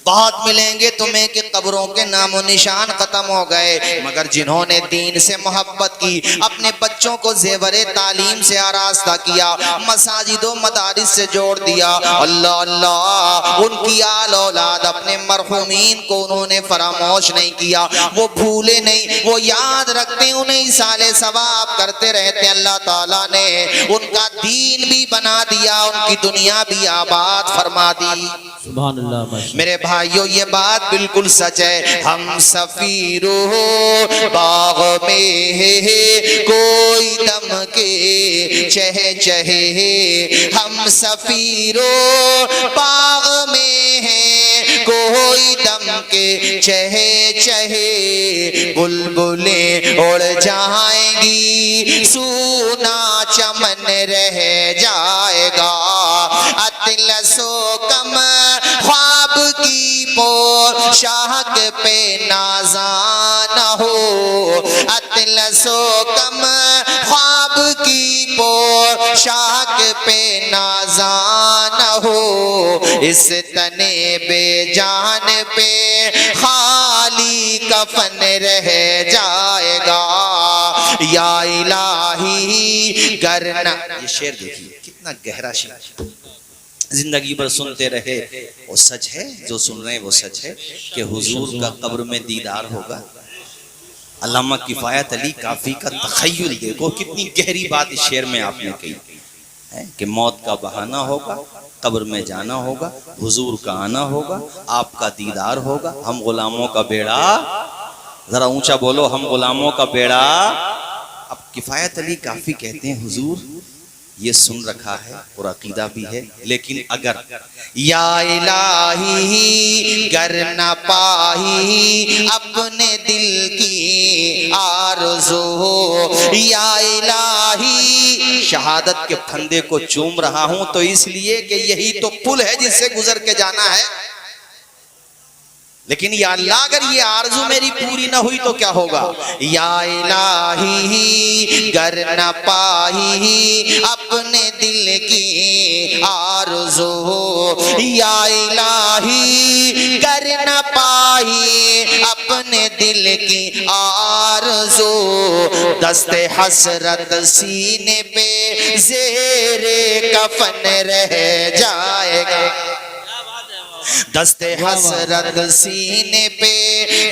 बहुत मिलेंगे तुम्हें कि कब्रों के नामो निशान खत्म हो गए, मगर जिन्होंने दीन से मोहब्बत की, अपने बच्चों को ज़ेवरे तालीम से आरास्ता किया, मसाजिदों मदारिस से जोड़ दिया, अल्लाह अल्लाह उनकी आल औलाद अपने मरहुमीन को उन्होंने फरामोश नहीं किया, वो भूले नहीं, वो याद रखते, उन्हें साले सवाब करते रहते। अल्लाह ताला ने उनका दीन भी बना दिया, उनकी दुनिया भी आबाद फरमा दी। सुभान अल्लाह। मेरे भाइयों ये बात बिल्कुल सच है। हम सफीरो बाग में है कोई दम के चहे चहे, हम सफीरो बाग में है कोई दम के चहे चहे, बुलबुलें उड़ जाएंगी सूना चमन रह जाएगा, अतलसो कम ख्वाब की पोशाक पे नाज़ान हो, अतलसो कम ख्वाब की पोशाक पे नाज़ान हो, इस तने बेजान पे खाली कफन रह जाएगा, या इलाही करना। ये शेर देखिए कितना गहरा शेर। जिंदगी भर सुनते रहे, वो सच है, जो सुन रहे हैं वो सच है कि हुजूर का कब्र में दीदार होगा। अल्लामा किफायत अली काफी का तखय्युल देखो, कितनी गहरी बात इस शेर में आपने कही है कि मौत का बहाना होगा, कब्र में जाना होगा, हुजूर का आना होगा, आपका दीदार होगा। हम गुलामों का बेड़ा, जरा ऊंचा बोलो, हम गुलामों का बेड़ा। अब किफायत अली काफी कहते हैं हुजूर ये सुन रखा है और अकीदा भी है, लेकिन अगर या इलाही गर न पाही अपने दिल की आरज़ू, या इलाही शहादत के फंदे को चूम रहा हूं तो इसलिए कि यही तो पुल है जिससे गुजर के जाना है, लेकिन या अल्लाह अगर ये आरज़ू मेरी पूरी ना हुई तो क्या होगा। या इलाही गर न पाही अपने दिल की आरज़ू, या इलाही गर न पाही अपने दिल की आरज़ू, दस्ते हसरत सीने पे ज़ेरे कफन रह जाएगा, दस्ते हसरत सीने पे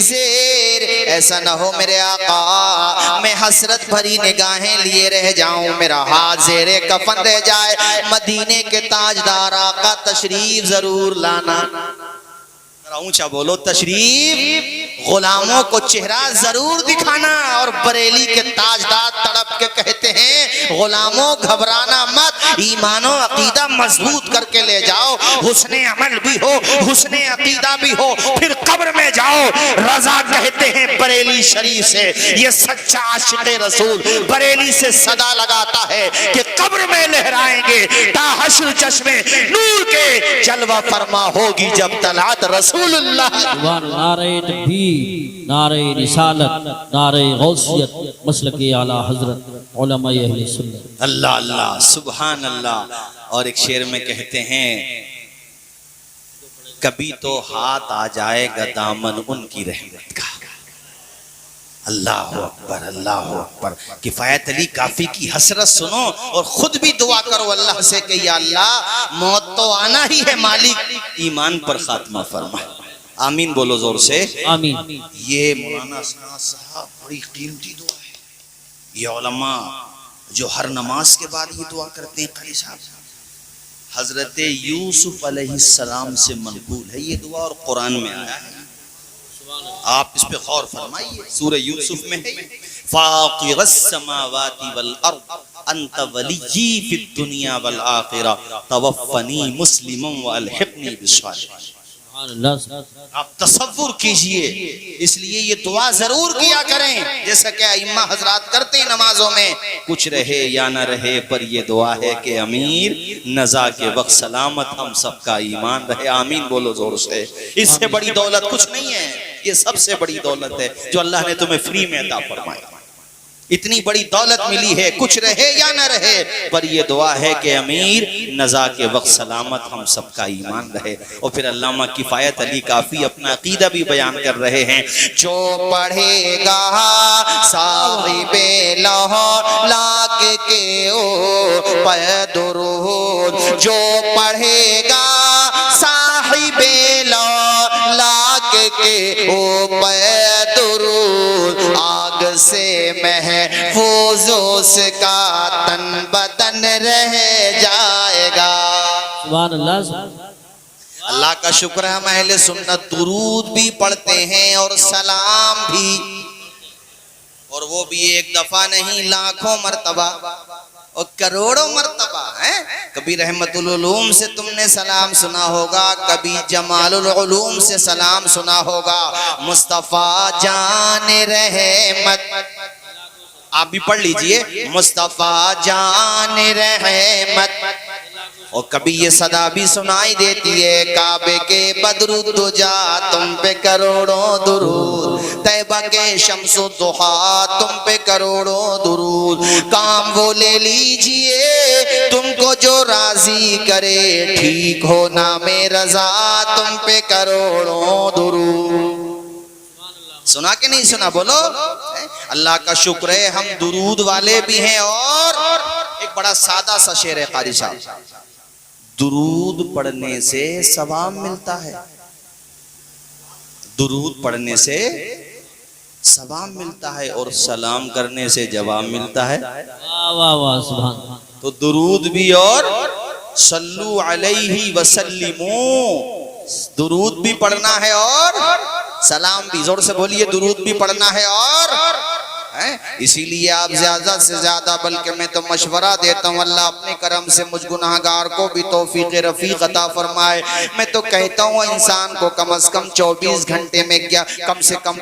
ज़ेर। ऐसा ना हो मेरे आका मैं हसरत भरी निगाहें लिए रह जाऊं, मेरा हाथ ज़ेरे कफन रह जाए। मदीने के ताजदार आका तशरीफ जरूर लाना, ऊंचा बोलो तशरीफ, गुलामों को चेहरा जरूर दिखाना। और बरेली के ताजदार तड़प के कहते हैं गुलामों घबराना मत, ईमानो अकीदा मजबूत करके ले जाओ, हुस्ने अमल भी हो, हुस्ने अकीदा भी हो, फिर कब्र में जाओ। रजा कहते हैं बरेली शरीफ से, ये सच्चा आशिक़े रसूल बरेली से सदा लगाता है कि कब्र में लहराएंगे ता हश्र चश्मे नूर के जलवा फरमा होगी जब तलात रसूल। नारे तकबीर, नारे रिसालत, नारे गौसियत, मसलके आला हजरत उलमाए अहले सुन्नत। अल्लाह अल्लाह सुभान अल्लाह। और एक शेर में कहते हैं कभी तो हाथ आ जाएगा दामन उनकी रहमत का। अल्लाह अकबर, अल्लाह अकबर। किफायत अली काफी की हसरत सुनो और खुद भी दुआ करो अल्लाह से कि या अल्लाह मौत तो आना ही है मालिक, ईमान पर खात्मा फरमा। आमीन बोलो जोर से आमीन। ये मौलाना साहब बड़ी कीमती दुआ है, ये उलमा जो हर नमाज के बाद ये दुआ करते हैं कारी साहब, हजरत यूसुफ अलैहिस्सलाम से मनकूल है ये दुआ और कुरान में आया है। आप इस पे गौर फरमाइए, सूरह यूसुफ में है, फाक़िरस समावाति वल अर्द अंत वलिय्यी फिद दुनिया वल आखिरा तवफ़्फ़नी मुस्लिमन व अलहिक़नी बिस्सालिहीन। आप तसव्वुर कीजिए, इसलिए ये दुआ जरूर किया करें जैसा कि इमाम हजरात करते हैं नमाजों में, कुछ रहे या न रहे पर ये दुआ है कि अमीर नजा के वक्त सलामत हम सबका ईमान रहे। आमीन बोलो जोर से। इससे बड़ी दौलत कुछ नहीं है, ये सबसे बड़ी दौलत है जो अल्लाह ने तुम्हें फ्री में अता फरमाई। इतनी बड़ी दौलत मिली है, कुछ रहे या न रहे, पर ये दुआ है कि अमीर नज़ा के वक्त सलामत हम सबका ईमान रहे। और फिर अल्लामा किफ़ायत अली काफ़ी अपना अकीदा भी बयान कर रहे हैं, जो पढ़ेगा साहिबे लाहौर लाक के ओ पैदुरूद, जो पढ़ेगा साहिबे लाहौर लाक के ओ पैदुरूद, आग से महफूज उसका तन बदन रह जाएगा। सुभान अल्लाह। अल्लाह का शुक्र है, हम अहले सुन्नत दुरूद भी पढ़ते हैं और सलाम भी, और वो भी एक दफा नहीं, लाखों मर्तबा और करोड़ों मर्तबा है। कभी रहमतुल उलूम से तुमने सलाम सुना होगा, कभी जमालुल उलूम से सलाम सुना होगा। मुस्तफा जान रहमत, आप भी पढ़ लीजिए, मुस्तफा जान रहमत। और कभी ये सदा भी सुनाई देती है, काबे के बदरू दुजा तुम पे करोड़ों दुरूद, तैबा के शम्सो दुहा तुम पे करोड़ों दुरूद, काम वो ले लीजिए तुमको जो राजी करे, ठीक हो नामे रजा तुम पे करोड़ों दुरूद। सुना कि नहीं सुना, बोलो। अल्लाह का शुक्र है हम दुरूद वाले भी हैं। और एक बड़ा सादा सा शेर है कारी साहब, दुरूद पढ़ने से सवाब मिलता है, दुरूद पढ़ने से सवाब मिलता है, और सलाम करने से जवाब मिलता है। वाह वाह वाह, सुभान। तो दुरूद भी और सल्लू अलैहि वसल्लिमू, दुरूद भी पढ़ना है और सलाम भी, जोर से बोलिए, दुरूद भी पढ़ना है और इसीलिए आप ज्यादा से ज्यादा, बल्कि मैं तो मशवरा देता हूँ, अल्लाह अपने करम से मुझ गुनाहगार को भी तौफीक रफीक अता फरमाए। मैं तो कहता हूँ इंसान को कम से कम 24 घंटे में क्या, कम से कम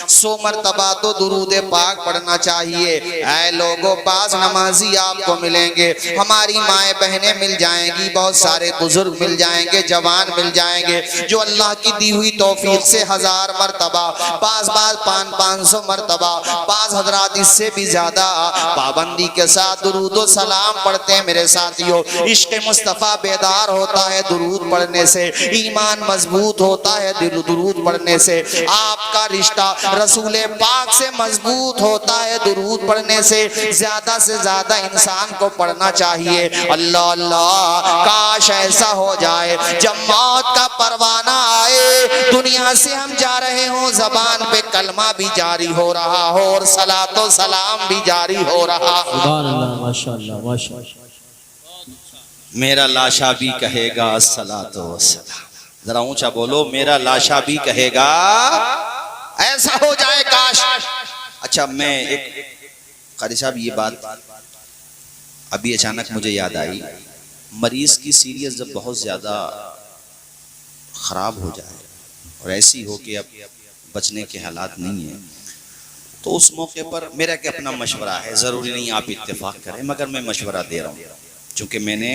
100 मरतबा तो दुरूद पाक पढ़ना चाहिए। ऐ लोगों, पास नमाजी आपको मिलेंगे, हमारी माएँ बहनें मिल जाएंगी, बहुत सारे बुजुर्ग मिल जाएंगे, जवान मिल जाएंगे, जो अल्लाह की दी हुई तौफीक से 1000 मरतबा, 500 मरतबा, 5 हज़रात इससे भी ज्यादा पाबंदी के साथ दुरूद और सलाम पढ़ते हैं। मेरे साथियों, इश्क मुस्तफ़ा बेदार होता है दुरूद पढ़ने से, ईमान मजबूत होता है दुरूद पढ़ने से, आपका रिश्ता रसूल पाक से मजबूत होता है दुरूद पढ़ने से। ज्यादा से ज्यादा इंसान को पढ़ना चाहिए। अल्लाह अल्लाह, काश ऐसा हो जाए जब मौत का परवाना आए, दुनिया से हम जा रहे हों, जबान पे कलमा भी जारी हो रहा हो और सलातो सलाम भी जारी हो रहा। सुभान अल्लाह, माशाअल्लाह माशाअल्लाह। मेरा लाशा भी कहेगा सलातो सलाम, जरा ऊंचा बोलो, मेरा लाशा भी कहेगा, ऐसा हो जाए काश। अच्छा, मैं एक कारी साहब, ये बात अभी अचानक मुझे याद आई, मरीज की सीरियस जब बहुत ज्यादा खराब हो जाए और ऐसी हो कि अब बचने के हालात नहीं है, तो उस मौके पर मेरा क्या अपना मशवरा है, ज़रूरी नहीं आप इत्तेफाक करें, मगर मैं मशवरा दे रहा हूँ, चूँकि मैंने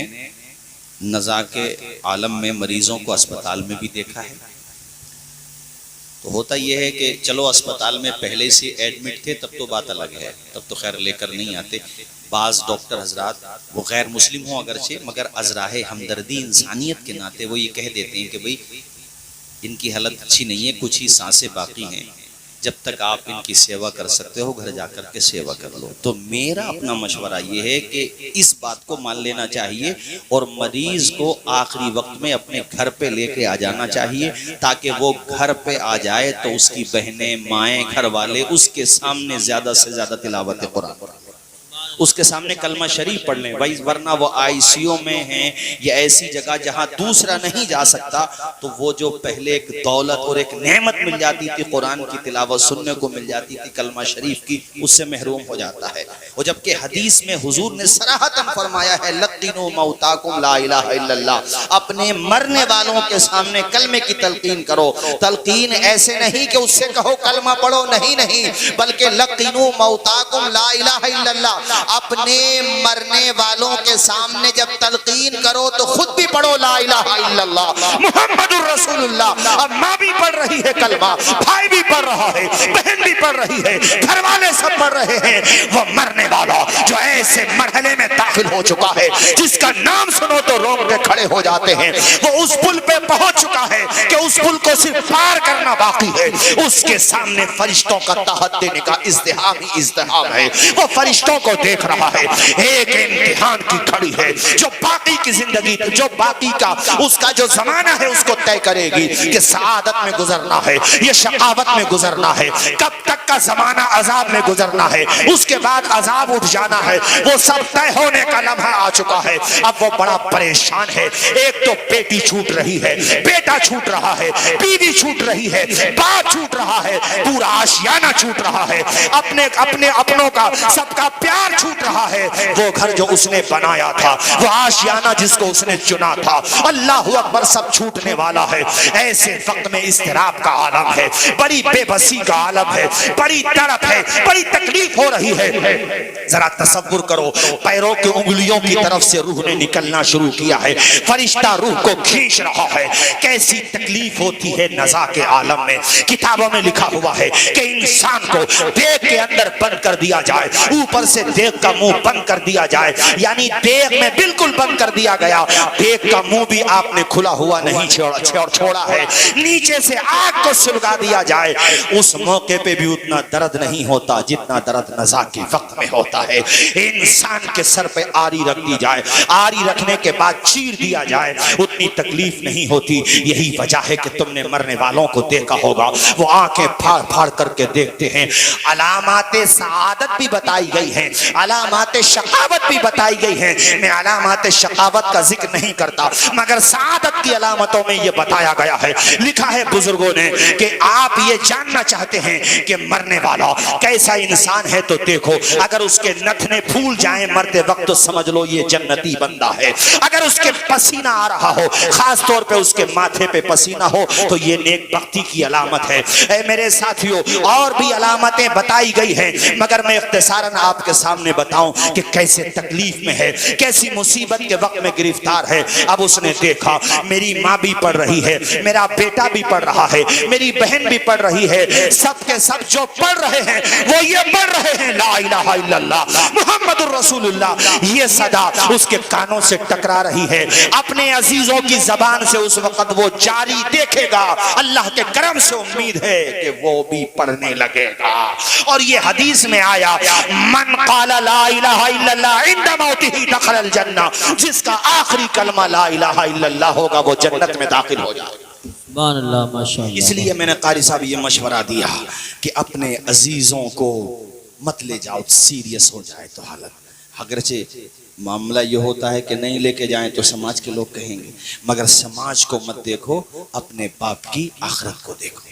नज़ा के आलम में मरीज़ों को अस्पताल में भी देखा है। तो होता यह है कि चलो अस्पताल में पहले से एडमिट थे तब तो बात अलग है, तब तो खैर लेकर नहीं आते। बाज़ डॉक्टर हजरात, वो गैर मुस्लिम हो अगरचे, मगर अज़राए हमदर्दी इंसानियत के नाते वो ये कह देते हैं कि भाई इनकी हालत अच्छी नहीं है, कुछ ही सांसें बाकी हैं, जब तक आप इनकी सेवा कर सकते हो घर जाकर के सेवा कर लो। तो मेरा अपना मशवरा ये है कि इस बात को मान लेना चाहिए और मरीज को आखिरी वक्त में अपने घर पे लेके आ जाना चाहिए, ताकि वो घर पे आ जाए तो उसकी बहनें, माएँ, घर वाले उसके सामने ज़्यादा से ज़्यादा तिलावत कुरान, उसके सामने कलमा शरीफ पढ़ लें भाई, वरना वो आईसीयू में है या ऐसी जगह जहां दूसरा नहीं जा सकता, तो वो जो पहले एक दौलत और एक नेमत मिल जाती थी, कुरान की तिलावत सुनने को मिल जाती थी, कलमा शरीफ की, उससे महरूम हो जाता है। और जबकि हदीस में हुजूर ने सराहतन फरमाया है लक़ीनु मौताकुम ला इलाहा इल्लल्लाह, अपने मरने वालों के सामने कलमे की तलकीन करो। तलकीन ऐसे नहीं कि उससे कहो कलमा पढ़ो, नहीं नहीं, बल्कि लक़ीनु मौताकुम ला इलाहा इल्लल्लाह, अपने मरने वालों के सामने जब तलकीन करो तो खुद भी पढ़ो ला इलाहा इल्लल्लाह मुहम्मदुर रसूलुल्लाह। अब माँ भी पढ़ रही है कलमा, भाई भी पढ़ रहा है, बहन भी पढ़ रही है, घर वाले सब पढ़ रहे हैं। वो मरने वाला जो ऐसे मरहले में दाखिल हो चुका है, जिसका नाम सुनो तो रोंगटे खड़े हो जाते हैं, वो उस पुल पे पहुंच चुका है कि उस पुल को सिर्फ पार करना बाकी है। उसके सामने फरिश्तों का तहत देने का इज़्तिहाम ही इज़्तिहाम है। वो फरिश्तों को देख रहा है, एक इम्तिहान की घड़ी है जो बाकी की जिंदगी, जो बाकी का उसका जो जमाना है उसको तय करेगी कि सआदत में गुजरना है, ये शकावत में गुजरना है, कब तक का जमाना अजाब में गुजरना है, उसके बाद अजाब उठ जाना है। वो सब तय होने का लम्हा आ चुका है। अब वो बड़ा परेशान है। एक तो बेटी छूट रही है, बेटा छूट रहा है, बीवी छूट रही है, बाप छूट रहा है, पूरा आशियाना छूट रहा है, अपने अपने अपनों का सबका प्यार छूट रहा है। वो घर जो उसने बनाया था, वो आशियाना जिसको उसने चुना था, अल्लाह अकबर, सब छूटने वाला है। ऐसे वक्त में इस्तिराब का आलम है, बड़ी बेबसी का आलम है, बड़ी तड़प है, बड़ी तकलीफ हो रही है। जरा तसव्वुर करो, पैरों की उंगलियों की तरफ से रूह ने निकलना शुरू किया है, फरिश्ता रूह को खींच रहा है। कैसी तकलीफ होती है नज़ा के आलम में। किताबों में लिखा हुआ है कि इंसान को देह के अंदर बंद कर दिया जाए, ऊपर से देह का मुंह बंद कर दिया जाए, यानी देह में बिल्कुल बंद कर दिया गया, देह का मुंह भी आपने खुला हुआ नहीं छोड़ा है, नीचे से आग को सुलगा दिया जाए। उस मौके पे भी उतना दर्द नहीं होता जितना दर्द नज़ा के वक्त में होता है। इंसान के सर पे आरी रख दी जाए, आरी रखने के बाद चीर दिया जाए, उतनी तकलीफ नहीं होती। यही वजह है कि तुमने मरने वालों को देखा होगा, वो आंखें फाड़ फाड़ करके देखते हैं। अलामाते सआदत भी बताई गई हैं, अलामाते शकावत भी बताई गई हैं। मैं अलामाते शकावत का जिक्र नहीं करता, मगर सआदत की अलामतों में ये बताया गया है। लिखा है बुजुर्गों ने कि आप ये जानना चाहते हैं कि मरने वाला कैसा इंसान है तो देखो, अगर उसके नथने फूल जाएं मरते वक्त तो समझ लो ये जन्नती बंदा है। अगर उसके पसीना आ रहा हो, खास तौर पे उसके माथे पे पसीना हो, तो ये नेक बख्ती की अलामत है। ऐ मेरे साथियों, और भी अलामतें बताई गई हैं, मगर मैं इख्तिसारन आपके सामने बताऊं कि कैसे तकलीफ में है, कैसी मुसीबत के वक्त में गिरफ्तार है। अब उसने देखा मेरी माँ भी पढ़ रही है, मेरा बेटा भी पढ़ रहा है, मेरी बहन भी पढ़ रही है, सब के सब जो पढ़ रहे हैं वो ये पढ़ रहे हैं ला इलाहा इल्लल्लाह मुहम्मदुर रसूलुल्लाह। ये सदा उसके कानों से टकरा रही है। अपने अजीजों की जबान से उस वक्त वो जारी देखेगा। अल्लाह के करम से उम्मीद है कि वो भी पढ़ने लगेगा। और ये हदीस में आया, मन क़ाला ला इलाहा इल्लल्लाह इंदा मौतिही दखलल जन्नह, जिसका आखिरी कलमा ला इलाहा इल्लल्लाह होगा वो जन्नत में दाखिल हो जाएगा। माशाअल्लाह। इसलिए मैंने कारी साहब ये मशवरा दिया कि अपने अजीजों को मत ले जाओ, सीरियस हो जाए तो हालत। अगरचे मामला ये होता है कि नहीं लेके जाएं तो समाज के लोग कहेंगे, मगर समाज को मत देखो, अपने बाप की आखिरत को देखो।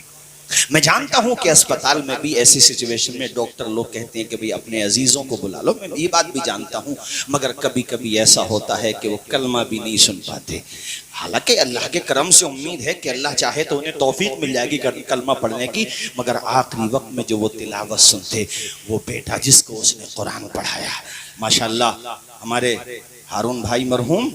मैं जानता हूं कि अस्पताल में भी ऐसी सिचुएशन में डॉक्टर लोग कहते हैं कि भाई अपने अजीजों को बुला लो, मैं ये बात भी जानता हूं, मगर कभी कभी ऐसा होता है कि वो कलमा भी नहीं सुन पाते। हालांकि अल्लाह के करम से उम्मीद है कि अल्लाह चाहे तो उन्हें तौफीक मिल जाएगी कलमा पढ़ने की, मगर आखिरी वक्त में जो वो तिलावत सुनते, वो बेटा जिसको उसने कुरान पढ़ाया, माशाअल्लाह हमारे हारून भाई मरहूम,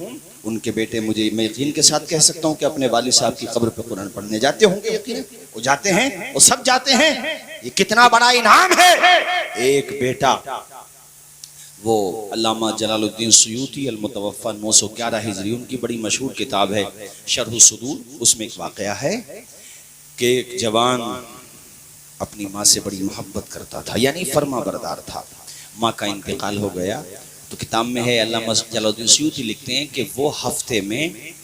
उनके बेटे, मुझे मैं यकीन के साथ कह सकता हूँ कि अपने वालिद साहब की कब्र पर कुरान पढ़ने जाते होंगे। यकीन वो जाते हैं, वो सब जाते हैं। ये कितना बड़ा इनाम है। एक बेटा, वो अल्लामा जलालुद्दीन सुयूती अल-मुतवफ़्फ़ा 911 हिजरी, उनकी बड़ी मशहूर किताब है शरह सुदूर, उसमें एक वाक़या है कि एक जवान अपनी माँ से बड़ी मोहब्बत करता था, यानी फर्मा बरदार था। माँ का इंतकाल हो गया तो किताब में है, अल्लामा जलालुद्दीन सुयूती लिखते हैं कि वो हफ्ते में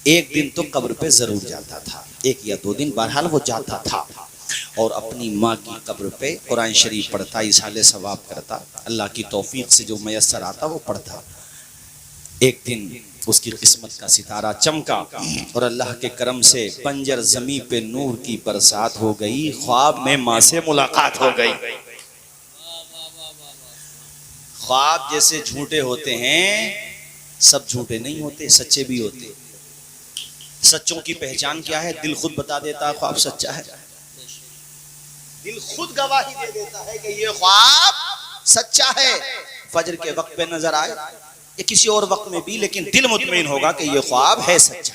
एक दिन तो कब्र पे ज़रूर जाता था, एक या दो दिन, बहरहाल वो जाता था और अपनी माँ की कब्र पे कुरान शरीफ पढ़ता, इसाले सवाब करता, अल्लाह की तौफीक से जो मैसर आता वो पढ़ता। एक दिन उसकी किस्मत का सितारा चमका और अल्लाह के करम से बंजर ज़मी पे नूर की बरसात हो गई, ख्वाब में माँ से मुलाकात हो गई। ख्वाब जैसे झूठे होते हैं, सब झूठे नहीं होते, सच्चे भी होते। सच्चों की पहचान क्या है? दिल खुद बता देता है ख्वाब सच्चा है। दिल खुद गवाही दे देता है कि ये ख्वाब सच्चा है। फजर के वक्त पे नजर आए या किसी और वक्त में भी, लेकिन दिल मुतमईन होगा कि ये ख्वाब है सच्चा।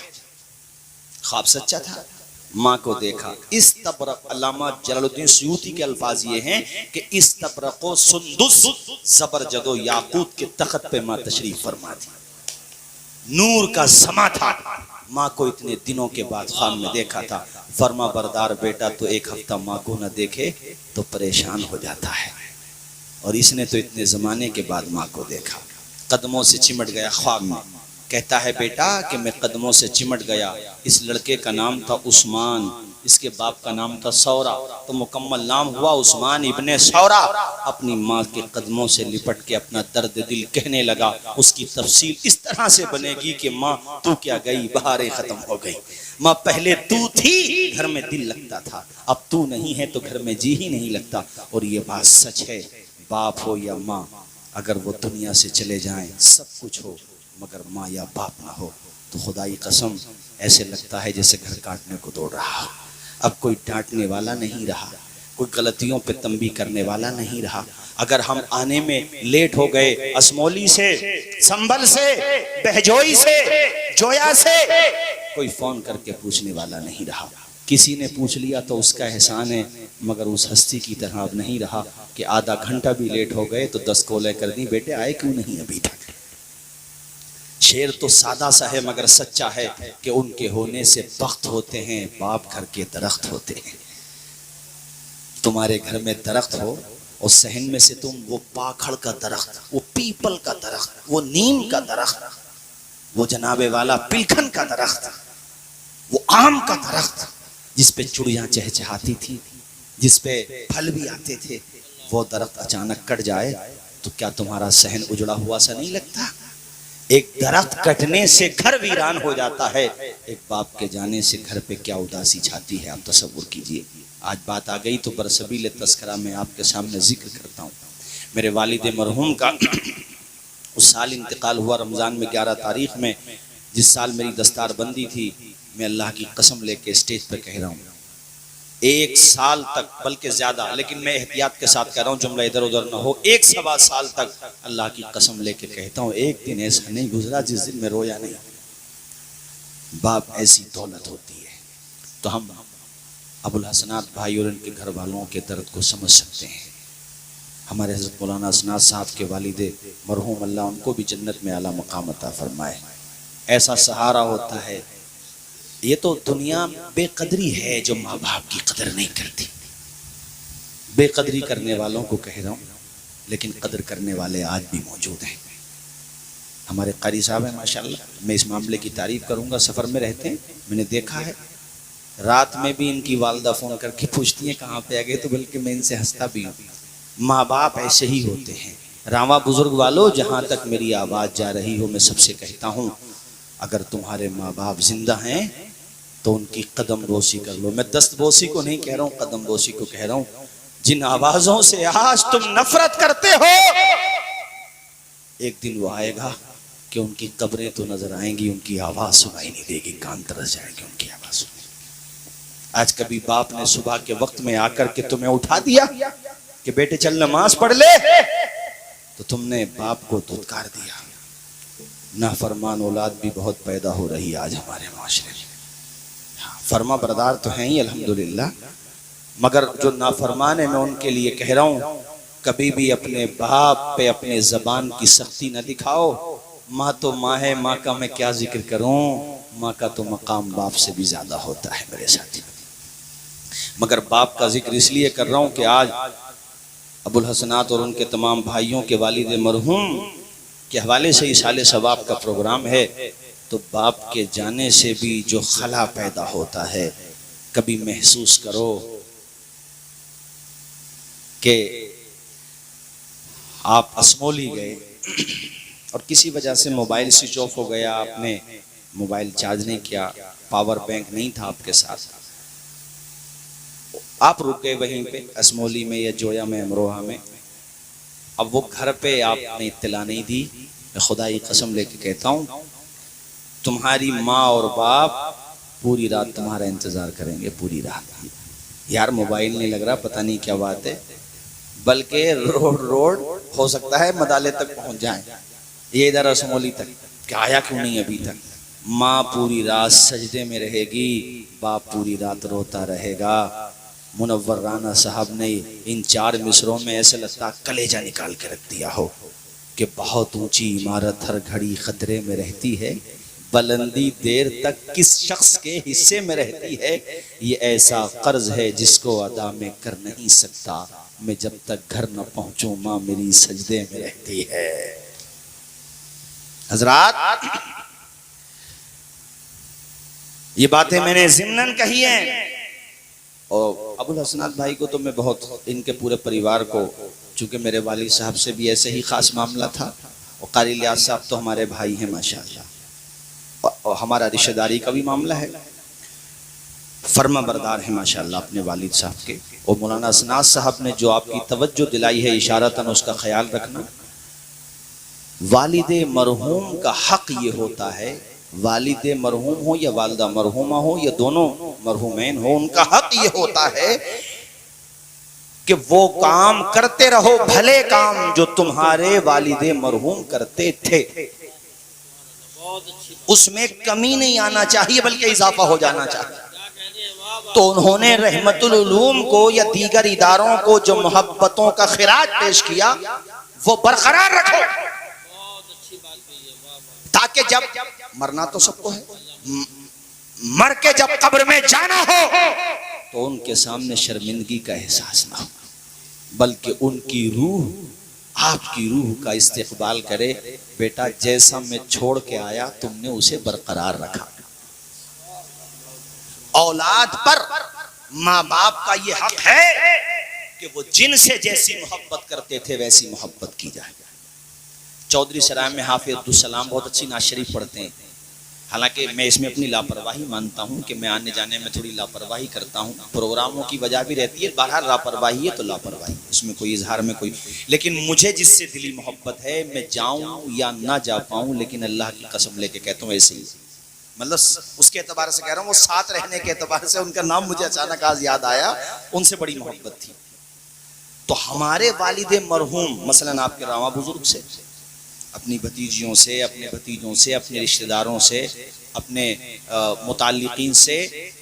ख्वाब सच्चा था, माँ को देखा। इस तबरक, अल्लामा जलालुद्दीन सयूती के अल्फाज ये हैं कि इस तबरक को सुंदुस जबरजदो याकूत के तख्त पे माँ तशरीफ फरमा दी। नूर का समा था। माँ को इतने दिनों के बाद ख्वाब में देखा था। फरमा बरदार बेटा तो एक हफ्ता माँ को न देखे तो परेशान हो जाता है, और इसने तो इतने जमाने के बाद माँ को देखा। कदमों से चिमट गया ख्वाब में। कहता है बेटा कि मैं कदमों से चिमट गया। इस लड़के का नाम था उस्मान, इसके बाप का नाम था सौरा, तो मुकम्मल नाम हुआ उस्मान इब्ने सौरा। अपनी माँ के कदमों से लिपट के अपना दर्द दिल कहने लगा। उसकी तफसील इस तरह से बनेगी कि माँ तू क्या गई, बहारें खत्म हो गई। माँ पहले तू थी, घर में दिल लगता था, अब तू नहीं है तो घर में जी ही नहीं लगता। और ये बात सच है, बाप हो या माँ, अगर वो दुनिया से चले जाएं, सब कुछ हो, मगर माँ या बाप ना हो तो खुदाई कसम ऐसे लगता है जैसे घर काटने को दौड़ रहा हो। अब कोई डांटने वाला नहीं रहा, कोई गलतियों पे तंबी करने वाला नहीं रहा। अगर हम आने में लेट हो गए, असमौली से, संभल से, बहजोई से, जोया से, कोई फोन करके पूछने वाला नहीं रहा। किसी ने पूछ लिया तो उसका एहसान है, मगर उस हस्ती की तरह अब नहीं रहा कि आधा घंटा भी लेट हो गए तो 10 कॉलें कर दी, बेटे आए क्यों नहीं अभी तक। शेर तो सादा सा है मगर सच्चा है कि उनके होने से बख्त होते हैं, बाप घर के दरख्त होते हैं। तुम्हारे घर में दरख्त हो और सहन में से तुम वो पाखड़ का दरख्त, वो पीपल का दरख्त, वो नीम का दरख्त, वो जनाबे वाला पिलखन का दरख्त, वो आम का दरख्त जिस पे चिड़ियाँ चहचहाती थी, जिस पे फल भी आते थे, वो दरख्त अचानक कट जाए तो क्या तुम्हारा सहन उजड़ा हुआ सा नहीं लगता? एक दरख्त कटने से घर वीरान हो जाता है, एक बाप के जाने से घर पे क्या उदासी छाती है, आप तसव्वुर कीजिए। आज बात आ गई तो बरसबील तस्करा में आपके सामने जिक्र करता हूँ। मेरे वालिद मरहूम का उस साल इंतकाल हुआ, रमज़ान में 11 तारीख में, जिस साल मेरी दस्तार बंदी थी। मैं अल्लाह की कसम लेके स्टेज पर कह रहा हूँ, 1 साल तक, बल्कि ज्यादा, लेकिन मैं एहतियात के साथ कह रहा हूँ जुमला इधर उधर ना हो, 1 सवा साल तक अल्लाह की कसम लेके कहता हूँ, एक दिन ऐसा नहीं गुजरा जिस दिन मैं रोया नहीं। बाप ऐसी दौलत होती है। तो हम अबुल हसनात भाई और इनके घर वालों के दर्द को समझ सकते हैं। हमारे हज़रत मौलाना हसनात साहब के वालिदे मरहूम, अल्लाह उनको भी जन्नत में आला मकाम अता फरमाए। ऐसा सहारा होता है। ये तो दुनिया बेकदरी है जो माँ बाप की कदर नहीं करती। बेकदरी करने वालों को कह रहा हूँ, लेकिन कदर करने वाले आज भी मौजूद हैं। हमारे कारी साहब हैं माशाल्लाह, मैं इस मामले की तारीफ करूँगा, सफ़र में रहते हैं, मैंने देखा है। रात में भी इनकी वालदा फ़ोन करके पूछती हैं कहाँ पे आ गए, तो बल्कि मैं इनसे हंसता भी हूँ। माँ बाप ऐसे ही होते हैं। रावा बुजुर्ग वालों, जहाँ तक मेरी आवाज़ जा रही हो, मैं सबसे कहता हूँ, अगर तुम्हारे माँ बाप जिंदा हैं तो उनकी कदम बोसी कर लो। मैं दस्त बोसी को नहीं कह रहा हूँ, कदम बोसी को कह रहा हूँ। जिन आवाज़ों से आज तुम नफरत करते हो, एक दिन वो आएगा कि उनकी कब्रें तो नजर आएंगी, उनकी आवाज़ सुनाई नहीं देगी, कान तरस जाएंगे उनकी आवाज़ सुनाई। आज कभी बाप ने सुबह के वक्त में आकर के तुम्हें उठा दिया कि बेटे चल नमाज पढ़ ले, तो तुमने बाप को धुतकार दिया। नाफरमान औलाद भी बहुत पैदा हो रही है आज हमारे माशरे में। फर्मा बरदार तो हैं ही अल्हम्दुलिल्लाह, मगर जो नाफरमान है, मैं उनके लिए कह रहा हूँ, कभी भी अपने बाप पे अपने ज़बान की सख्ती न दिखाओ। माँ तो माँ है, माँ का मैं क्या जिक्र करूँ, माँ का तो मकाम बाप से भी ज़्यादा होता है मेरे साथी। मगर बाप का जिक्र इसलिए कर रहा हूँ कि आज अबुल हसनात और उनके तमाम भाइयों के वालिद मरहूम के हवाले से इसाले सवाब का प्रोग्राम है। तो बाप के जाने से भी जो खला पैदा होता है, कभी महसूस करो कि आप असमोली गए और किसी वजह से मोबाइल स्विच ऑफ हो गया, आपने मोबाइल चार्ज नहीं किया, पावर बैंक नहीं था आपके साथ, आप रुक गए वहीं पे असमोली में या जोया में, अमरोहा में। अब वो घर पे आपने इत्तला नहीं दी, मैं खुदा की कसम लेके कहता हूँ तुम्हारी माँ और बाप पूरी रात तुम्हारा इंतजार करेंगे, पूरी रात। यार मोबाइल नहीं लग रहा, पता नहीं क्या बात है, बल्कि रोड हो सकता है मदाले तक पहुंच जाए, ये इधर असमोली तक, क्या आया क्यों नहीं अभी तक। माँ पूरी रात सजदे में रहेगी, बाप पूरी रात रोता रहेगा। मुनव्वर राना साहब ने इन 4 मिसरों में ऐसे लगता कलेजा निकाल के रख दिया हो कि बहुत ऊंची इमारत हर घड़ी खतरे में रहती है, बुलंदी देर तक किस शख्स के हिस्से में रहती है, ये ऐसा कर्ज है जिसको अदा में कर नहीं सकता, मैं जब तक घर न पहुंचूं माँ मेरी सजदे में रहती है। हजरात, ये बातें मैंने ज़िम्नन कही हैं, और अबुल हसनात भाई को तो मैं बहुत, इनके पूरे परिवार को, चूंकि मेरे वालिद साहब से भी ऐसे ही खास मामला था, और कारी लियाज साहब तो हमारे भाई हैं माशाअल्लाह, और हमारा रिश्तेदारी का भी मामला है, फर्मा बरदार है माशाअल्लाह अपने वालिद साहब के। और मौलाना असनाद साहब ने जो आपकी तवज्जो दिलाई है इशारतन, उसका ख्याल रखना। वालिद मरहूम का हक ये होता है, वालिद मरहूम हो या वालिदा मरहूमा हो या दोनों मरहूमैन हो, उनका हक ये होता है कि वो काम करते रहो, भले काम जो तुम्हारे वालिद मरहूम करते थे, उसमें कमी नहीं आना चाहिए बल्कि इजाफा हो जाना चाहिए। तो उन्होंने रहमतुल उलूम को या दीगर इदारों को जो मोहब्बतों का खिराज पेश किया वो बरकरार रखो, ताकि जब मरना तो सबको है, मर के जब कब्र में जाना हो तो उनके सामने शर्मिंदगी का एहसास ना हो, बल्कि उनकी रूह आपकी रूह का इस्तेकबाल करे, बेटा जैसा मैं छोड़ के आया तुमने उसे बरकरार रखा। औलाद पर माँ बाप का ये हक है कि वो जिनसे जैसी मोहब्बत करते थे वैसी मोहब्बत की जाए। चौधरी सराय में हाफिज अब्दुल सलाम बहुत अच्छी नात शरीफ पढ़ते हैं, हालांकि मैं इसमें अपनी लापरवाही मानता हूं कि मैं आने जाने में थोड़ी लापरवाही करता हूं, प्रोग्रामों की वजह भी रहती है, बहरहाल लापरवाही है तो लापरवाही, इसमें कोई इजहार में कोई, लेकिन मुझे जिससे दिली मोहब्बत है, मैं जाऊं या ना जा पाऊं, लेकिन अल्लाह की कसम लेके कहता हूँ ऐसे ही, मतलब उसके एतबार से कह रहा हूँ, वो साथ रहने के एतबार से उनका नाम मुझे अचानक आज याद आया, उनसे बड़ी मोहब्बत थी। तो हमारे वालिद मरहूम मसलन आपके रामा बुजुर्ग से, अपनी भतीजियों से, अपने भतीजों से, अपने रिश्तेदारों से, अपने मुताल्लिकीन से,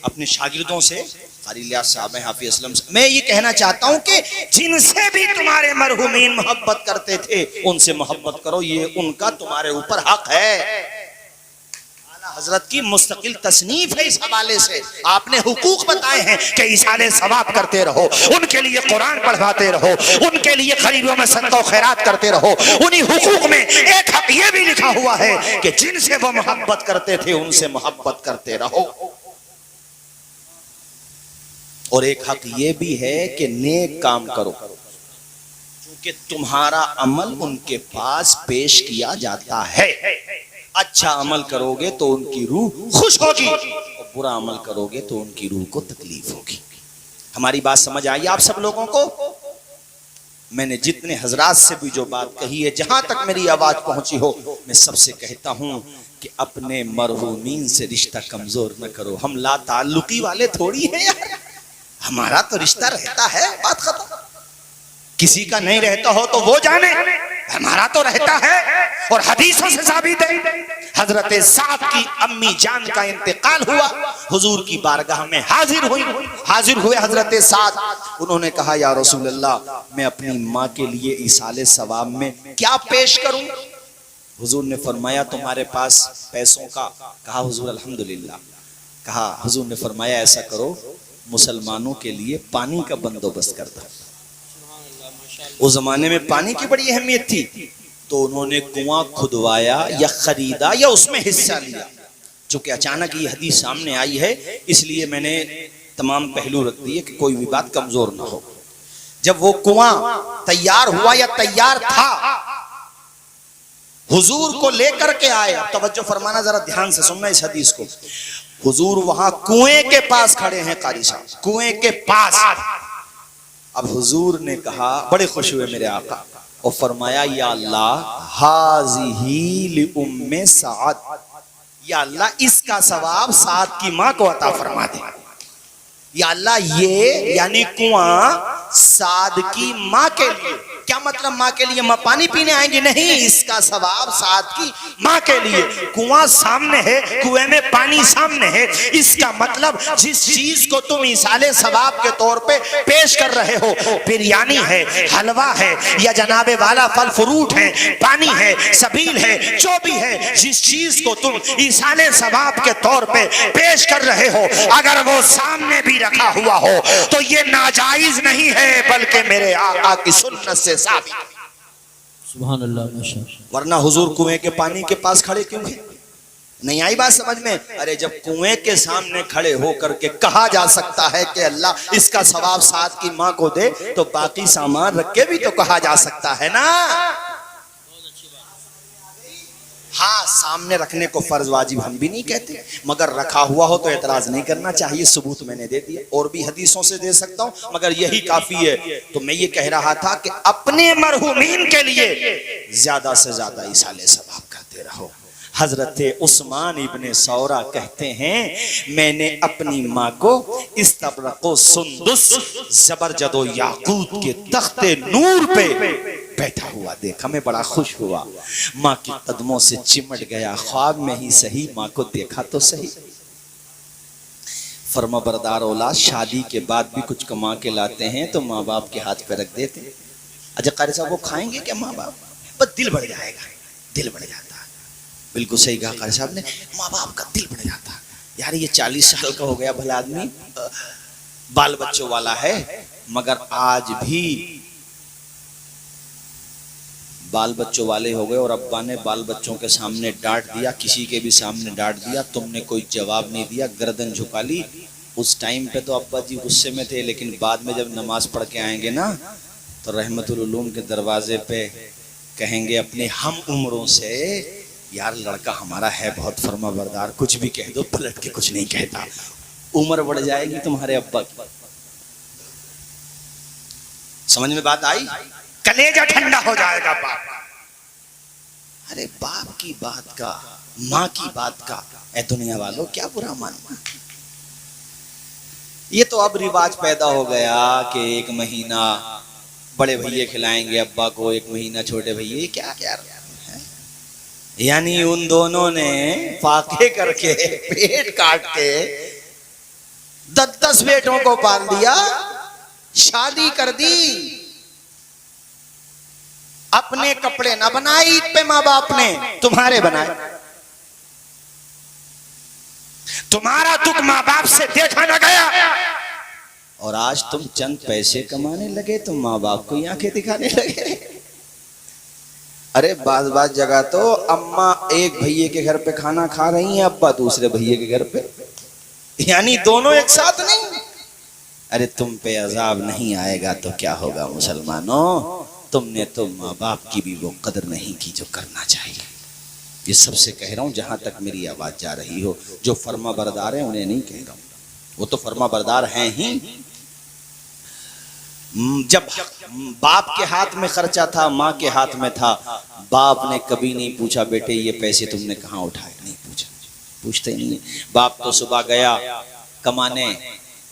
अपने शागिर्दों से, कारी लियाज साहब हैं, हाफिज असलम से, मैं ये कहना चाहता हूँ कि जिनसे भी तुम्हारे मरहूमीन मोहब्बत करते थे उनसे मोहब्बत करो, ये उनका तुम्हारे ऊपर हक है। हजरत की मुस्तकिल तसनीफ है इस हवाले से, आपने हुकूक बताए हैं कि इसाले सवाब करते रहो, उनके लिए कुरान पढ़वाते रहो, उनके लिए गरीबों में सदका और खैरात करते रहो। उन्हीं हुकूक में एक हक ये भी लिखा हुआ है कि जिनसे वो मोहब्बत करते थे उनसे मोहब्बत करते रहो, और एक हक ये भी है कि नेक काम करो, क्योंकि तुम्हारा अमल उनके पास पेश किया जाता है। अच्छा अमल करोगे तो उनकी रूह खुश होगी, और बुरा अमल करोगे तो उनकी रूह को तकलीफ होगी। हमारी बात समझ आई आप सब लोगों को? मैंने जितने हजरात से भी जो बात कही है, जहां तक मेरी आवाज पहुंची हो, मैं सबसे कहता हूं कि अपने मरहूमीन से रिश्ता कमजोर न करो। हम ला ताल्लुकी वाले थोड़ी हैं यार, हमारा तो रिश्ता रहता है, बात खत्म। किसी का नहीं रहता हो तो वो जाने, हमारा तो रहता है। और हदीसों से साबित है, हजरत साद की अम्मी जान का इंतकाल हुआ, हुजूर की बारगाह में हाजिर हुए हजरत साद। उन्होंने कहा या रसूल अल्लाह, मैं अपनी माँ के लिए इसाले सवाब में क्या पेश करूं? हुजूर ने फरमाया तुम्हारे पास पैसों का? कहा हुजूर अल्हम्दुलिल्लाह। कहा हुजूर ने फरमाया ऐसा करो, मुसलमानों के लिए पानी का बंदोबस्त कर दो। उस जमाने में पानी की बड़ी अहमियत थी, तो उन्होंने कुआं खुदवाया या खरीदा या उसमें हिस्सा लिया। चूंकि अचानक ये हदीस सामने आई है, इसलिए मैंने तमाम पहलू रख दिए कि कोई भी बात कमजोर ना हो। जब वो कुआं तैयार हुआ या तैयार था, हुजूर को लेकर के आए। अब तवज्जो फरमाना, जरा ध्यान से सुनना इस हदीस को। हुजूर वहां कुएं के पास खड़े हैं, कारी साहब कुएं के पास। अब हुजूर ने कहा, बड़े खुश हुए मेरे आका, और फरमाया या अल्लाह हाज़िही लि उम्मे साद, या अल्लाह इसका सवाब साद की माँ को अता फरमा दे। या अल्लाह ये यानी कुआं साद की माँ के लिए। क्या मतलब माँ के लिए? माँ पानी पीने आएंगे? नहीं, इसका सवाब साद की माँ के लिए। कुआं सामने है, कुएं में पानी सामने है, इसका मतलब जिस चीज को तुम इसाले सवाब के तौर पे पेश कर रहे हो, बिरयानी है, हलवा है, या जनाबे वाला फल फ्रूट है, पानी है, सबील है, जो भी है, जिस चीज को तुम इसाले सवाब के तौर पे पेश कर रहे हो, अगर वो सामने भी रखा हुआ हो तो ये नाजायज नहीं है, बल्कि मेरे आका की सुन्नत से साबित। सुभान अल्लाह माशाअल्लाह। वरना हुजूर कुएं के पानी के पास खड़े क्यों हैं? नहीं आई बात समझ में? अरे जब कुएं के सामने खड़े होकर के कहा जा सकता है कि अल्लाह इसका सवाब साद की माँ को दे, तो बाकी सामान रख के भी तो कहा जा सकता है ना। हाँ, सामने रखने को फर्ज वाजिब हम भी नहीं कहते, मगर रखा हुआ हो तो एतराज नहीं करना चाहिए। सबूत मैंने दे दिया, और भी हदीसों से दे सकता हूं, मगर यही काफी है। तो मैं ये कह रहा था कि अपने मरहूमीन के लिए ज्यादा से ज्यादा इसाले सवाब करते रहो। हजरत उस्मान इब्ने सौरा कहते हैं, मैंने अपनी माँ को इस्तबरक़ो सुंदुस ज़बरजदो याकूत के तख्ते नूर पे बैठा हुआ देखा, मैं बड़ा खुश हुआ, माँ के कदमों से चिमट गया, ख्वाब में ही सही माँ को देखा तो सही। फर्माबरदार औलाद शादी के बाद भी कुछ कमा के लाते हैं तो माँ बाप के हाथ पे रख देते हैं। अच्छा कारी साहब, वो खाएंगे क्या माँ बाप? बस दिल बढ़ जाएगा, दिल बढ़ जाता है। बिल्कुल सही कहा कारी साहब ने, माँ बाप का दिल बढ़ जाता है। यार ये 40 साल का हो गया भला आदमी, बाल बच्चों वाला है, मगर आज भी बाल बच्चों वाले हो गए, और अब्बा ने बाल बच्चों के सामने डांट दिया, किसी के भी सामने डांट दिया, तुमने कोई जवाब नहीं दिया, गर्दन झुका ली। उस टाइम पे तो अब्बा जी गुस्से में थे, लेकिन बाद में जब नमाज पढ़ के आएंगे ना, तो रहमतुल उलूम के दरवाजे पे कहेंगे अपने हम उम्रों से, यार लड़का हमारा है बहुत फर्माबरदार, कुछ भी कह दो पलट के कुछ नहीं कहता। उम्र बढ़ जाएगी तुम्हारे अब्बा की। समझ में बात आई? कलेजा ठंडा हो जाएगा बाप। अरे बाप की बात का, माँ की बात का ए दुनिया वालों क्या बुरा मानना। ये तो अब रिवाज पैदा हो गया कि 1 महीना बड़े भैया खिलाएंगे अब्बा को, 1 महीना छोटे भैया, क्या क्या है? यानी उन दोनों ने फाके करके पेट काट के 10-10 बेटों को पाल दिया, शादी कर दी। अपने कपड़े ना बनाए ईद पे माँ बाप ने, तुम्हारे बनाए। तुम्हारा दुख माँ बाप से देखा न गया, और आज तुम चंद पैसे कमाने लगे तो माँ बाप को आंखें दिखाने लगे। अरे बाज जगह तो अम्मा एक भैये के घर पे खाना खा रही हैं, अब्बा दूसरे भैये के घर पे, यानी दोनों एक साथ नहीं। अरे तुम पे अजाब नहीं आएगा तो क्या होगा मुसलमानों? तुमने तो माँ बाप की भी वो कदर नहीं की जो करना चाहिए। ये सबसे कह रहा हूं, जहां तक मेरी आवाज जा रही हो, जो फर्मा बरदार है उन्हें नहीं कह रहा हूं, वो तो फर्मा बरदार हैं ही। जब बाप के हाथ में खर्चा था, माँ के हाथ में था, बाप ने कभी नहीं पूछा बेटे ये पैसे तुमने कहाँ उठाए, नहीं पूछा, पूछते ही नहीं। बाप तो सुबह गया कमाने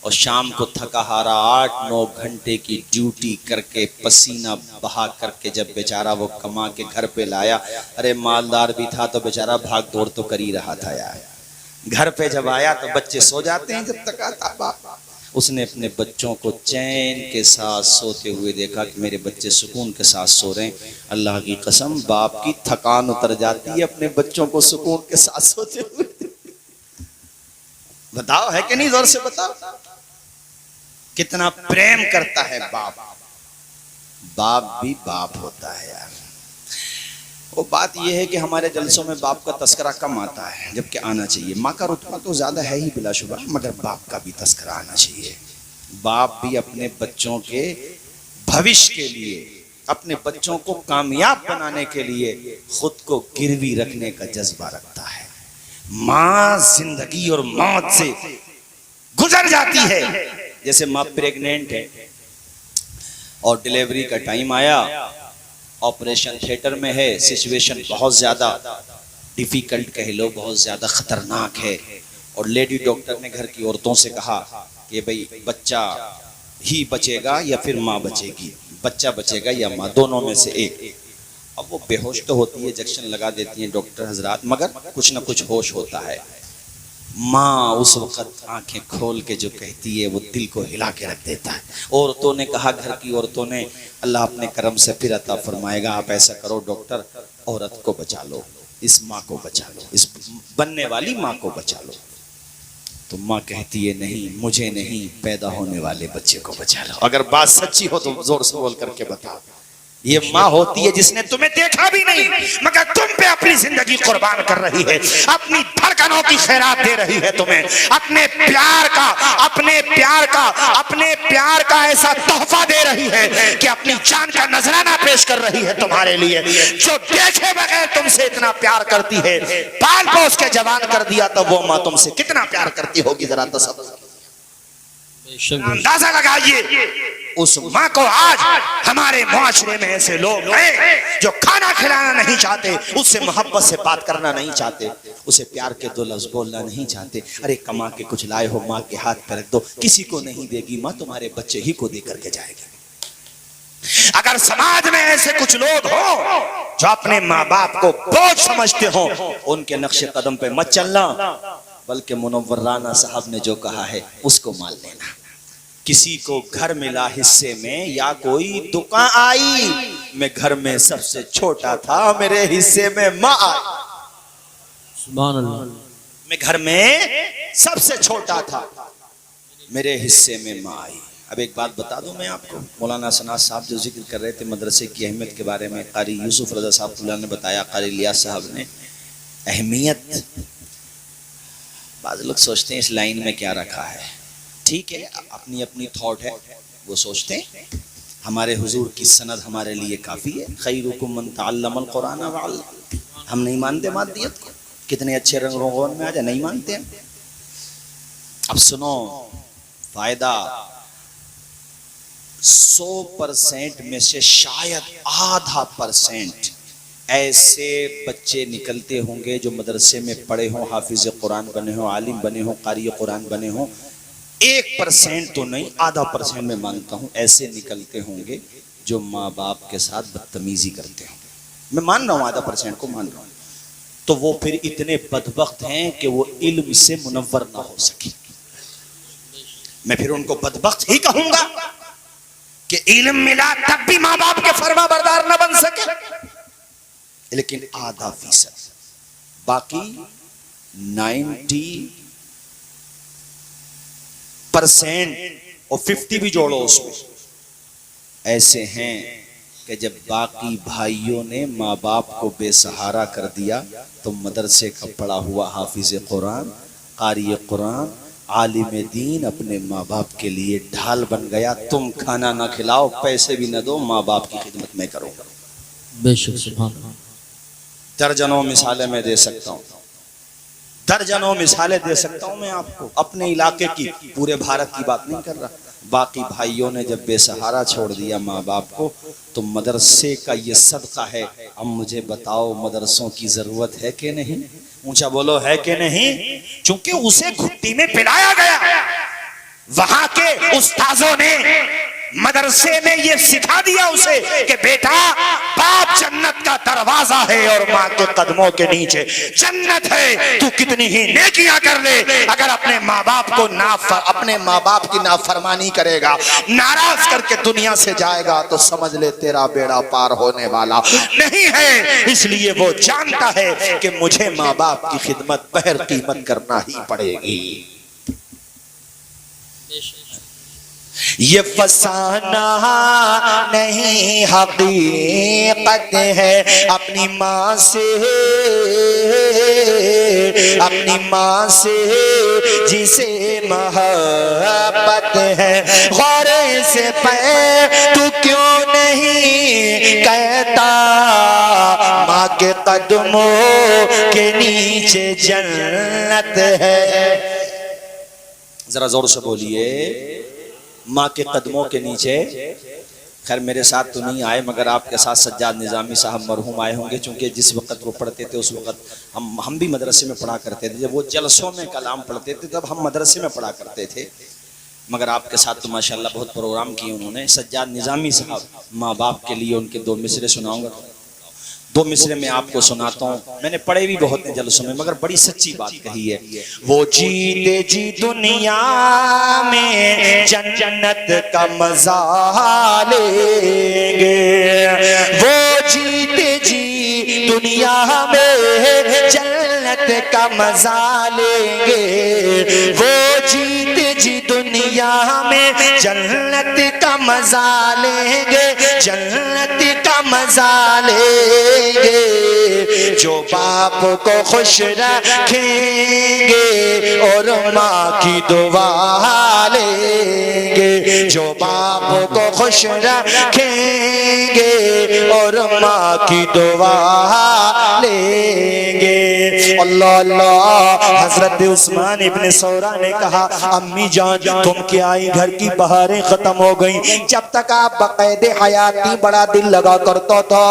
और शाम को थका हारा 8-9 घंटे की ड्यूटी करके पसीना बहा करके जब बेचारा वो कमा के घर पे लाया, अरे मालदार भी था तो बेचारा भाग दौड़ तो कर ही रहा था यार। घर पे जब आया तो बच्चे सो जाते हैं जब तक आता बाप। उसने अपने बच्चों को चैन के साथ सोते हुए देखा कि मेरे बच्चे सुकून के साथ सो रहे हैं। अल्लाह की कसम बाप की थकान उतर जाती है अपने बच्चों को सुकून के साथ सोते हुए। बताओ है कि नहीं? जोर से बताओ कितना प्रेम करता है बाप। बाप भी बाप होता है यार। वो बात यह है कि हमारे जलसों में बाप का तस्करा कम आता है, जबकि आना चाहिए। माँ का रुतबा तो ज्यादा है ही बिलाशुबा, मगर बाप का भी तस्करा आना चाहिए। बाप भी अपने बच्चों के भविष्य के लिए, अपने बच्चों को कामयाब बनाने के लिए खुद को गिरवी रखने का जज्बा रखता है। माँ जिंदगी और मौत से गुजर जाती है। जैसे माँ प्रेग्नेंट है और डिलीवरी का टाइम आया ऑपरेशन थिएटर में है, सिचुएशन बहुत ज्यादा डिफिकल्ट कह लो, बहुत ज्यादा खतरनाक है, और लेडी डॉक्टर ने घर की औरतों से कहा कि भाई बच्चा ही बचेगा या फिर माँ बचेगी, बच्चा बचेगा या माँ, दोनों में से एक। अब वो बेहोश तो होती है, इंजेक्शन लगा देती है डॉक्टर हजरात, मगर कुछ ना कुछ होश होता है। माँ उस वक्त आंखें खोल के जो कहती है वो दिल को हिला के रख देता है। औरतों ने कहा, घर की औरतों ने, अल्लाह अपने करम से फिर अता फरमाएगा, आप ऐसा करो डॉक्टर, औरत को बचा लो, इस माँ को बचा लो, इस बनने वाली माँ को बचा लो। तो माँ कहती है नहीं, मुझे नहीं, पैदा होने वाले बच्चे को बचा लो। अगर बात सच्ची हो तो जोर से बोल करके बताओ। ये माँ होती है जिसने तुम्हें देखा भी नहीं मगर तुम पे अपनी जिंदगी कुर्बान कर रही है, अपनी धड़कनों की खैरात दे रही है तुम्हें, अपने प्यार का ऐसा तोहफा दे रही है कि अपनी जान का नजराना पेश कर रही है तुम्हारे लिए। जो देखे बगैर तुमसे इतना प्यार करती है, पाल पोस के जवान कर दिया, तो वो माँ तुमसे कितना प्यार करती होगी, जरा तसव्वुर अंदाजा लगाइए। उस माँ को आज हमारे मुआशरे में ऐसे लोग हैं जो खाना खिलाना नहीं चाहते, उससे मोहब्बत से बात करना नहीं चाहते, उसे प्यार के दो लफ्ज बोलना नहीं चाहते। अरे कमा के कुछ लाए हो, माँ के हाथ पे रख दो, किसी को नहीं देगी माँ, तुम्हारे बच्चे ही को दे करके जाएगी। अगर समाज में ऐसे कुछ लोग हो जो अपने माँ बाप को बोझ समझते हो, उनके नक्शे कदम पे मत चलना, बल्कि मुनव्वर राना साहब ने जो कहा है उसको मान लेना। किसी को घर मिला हिस्से में या कोई दुकान आई, मैं घर में सबसे छोटा था, मेरे हिस्से में माँ आई। सुभान अल्लाह। मैं घर में सबसे छोटा था, मेरे हिस्से में माँ आई। अब एक बात बता दूं मैं आपको, मौलाना सनात साहब जो जिक्र कर रहे थे मदरसे की अहमियत के बारे में, कारी यूसुफ रजा साहब ने बताया, कारी इलियास साहब ने अहमियत। बाज़ लोग सोचते हैं इस लाइन में क्या रखा है, ठीक है, अपनी अपनी थॉट है, वो सोचते हैं। हमारे हुजूर की सनद हमारे लिए काफ़ी है, खैरुकुम मन तअल्लमल कुरान व अल्लम। हम नहीं मानते मादियत को, कितने अच्छे रंग रोगन में आ जाए, नहीं मानते हैं। अब सुनो, फायदा 100% में से शायद आधा % ऐसे बच्चे निकलते होंगे जो मदरसे में पढ़े हों, हाफिज कुरान बने हों, आलिम बने हों, कारी कुरान बने हों। 1% तो नहीं, आधा % में मानता हूं ऐसे निकलते होंगे जो माँ बाप के साथ बदतमीजी करते होंगे। मैं मान रहा हूं, आधा % को मान रहा हूं। तो वो फिर इतने बदबख्त हैं कि वो इल्म से मुनव्वर ना हो सके। मैं फिर उनको बदबख्त ही कहूंगा कि इल्म मिला तब भी माँ बाप के फरमा बरदार ना बन सके। लेकिन आधा %, बाकी 90% और 50 भी जोड़ो उसमें, ऐसे हैं कि जब बाकी भाइयों ने माँ बाप को बेसहारा कर दिया तो मदरसे का पढ़ा हुआ हाफिज कुरान, कारी कुरान, आलिम दीन अपने माँ बाप के लिए ढाल बन गया। तुम खाना ना खिलाओ, पैसे भी ना दो, माँ बाप की खिदमत में करो। बेशक सुभान। दर्जनों मिसालें मैं दे सकता हूँ, दर्जनों मिसालें दे सकता हूँ मैं आपको, अपने इलाके की, पूरे भारत की बात नहीं कर रहा। बाकी भाइयों ने जब बेसहारा छोड़ दिया माँ बाप को, तो मदरसे का ये सदका है। अब मुझे बताओ, मदरसों की जरूरत है कि नहीं? ऊंचा बोलो, है कि नहीं? चूंकि उसे घुट्टी में पिलाया गया, वहां के उस्ताजों ने मदरसे में ये सिखा दिया उसे कि बेटा, बाप जन्नत का दरवाजा है और माँ के कदमों के नीचे जन्नत है। तू कितनी ही नेकियां कर ले, अगर अपने माँ बाप को अपने माँ बाप की नाफरमानी करेगा, नाराज करके दुनिया से जाएगा, तो समझ ले तेरा बेड़ा पार होने वाला नहीं है। इसलिए वो जानता है कि मुझे माँ बाप की खिदमत बहर कीमत करना ही पड़ेगी। ये फसाना नहीं हकीकत है, अपनी माँ से जिसे मोहब्बत है, गौरे से पे तू क्यों नहीं कहता, माँ के कदमों के नीचे जन्नत है। जरा जोर से बोलिए, माँ के कदमों के नीचे खैर मेरे साथ तो नहीं आए, मगर आपके साथ सज्जाद निज़ामी साहब मरहूम आए होंगे, चूंकि जिस वक्त वो पढ़ते थे उस वक्त हम भी मदरसे में पढ़ा करते थे। जब वो जलसों में कलाम पढ़ते थे तब हम मदरसे में पढ़ा करते थे। मगर आपके साथ तो माशाल्लाह बहुत प्रोग्राम किए उन्होंने। सज्जाद निज़ामी साहब, माँ बाप के लिए उनके 2 मिसरे सुनाऊंगा। 2 मिसरे में आपको सुनाता हूँ। मैंने पढ़े भी बहुत हैं जलसों में, मगर बड़ी सच्ची बात कही है। वो जीते जी दुनिया में जन्नत का मजा लेंगे, वो जीते जी दुनिया में जन्नत का मजा लेंगे, वो जीते जी दुनिया में जन्नत का मजा लेंगे, जन्नत का मजा लेंगे। जो बाप को खुश रखेंगे और माँ की दुआ लेंगे, जो बाप को खुश रखेंगे और माँ की दुआ लेंगे। अल्लाह अल्लाह। हजरत उस्मान इब्न सौरा ने कहा, अम्मी जान तुम क्या आई, घर की बहारें खत्म हो गई। जब तक आप बकायदे हयाती बड़ा दिल लगा करता था,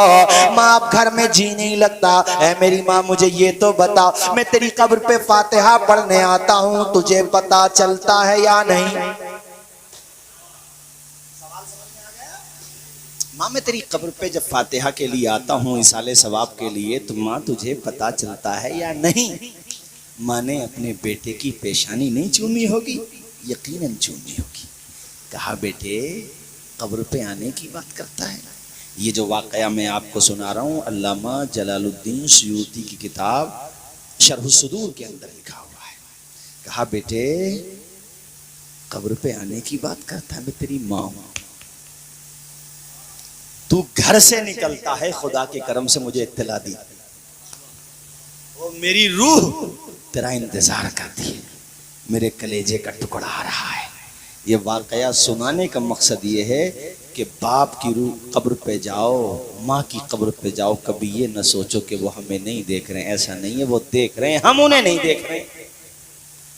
माँ आप घर में जी नहीं लगता। ऐ मेरी माँ मुझे ये तो बता, मैं तेरी कब्र पे फातिहा पढ़ने आता हूँ, तुझे पता चलता है या नहीं? माँ मैं तेरी कब्र पे जब फातिहा के लिए आता हूँ इसाले सवाब के लिए, तो माँ तुझे पता चलता है या नहीं? माँ ने अपने बेटे की पेशानी नहीं चूमी होगी? यकीनन चूमी होगी। कहा बेटे कब्र पे आने की बात करता है। ये जो वाकया मैं आपको सुना रहा हूँ अल्लामा जलालुद्दीन सुयूती की किताब शरह सुदूर के अंदर लिखा हुआ है। कहा बेटे कब्र पे आने की बात करता है, मैं तेरी माँ हूँ, तू घर से निकलता है, खुदा के करम से मुझे इत्तला दी, वो मेरी रूह तेरा इंतजार करती है, मेरे कलेजे का टुकड़ा आ रहा है। ये वाकया सुनाने का मकसद ये है कि बाप की रूह कब्र पे जाओ, माँ की कब्र पे जाओ, कभी ये न सोचो कि वो हमें नहीं देख रहे हैं। ऐसा नहीं है, वो देख रहे हैं, हम उन्हें नहीं देख रहे,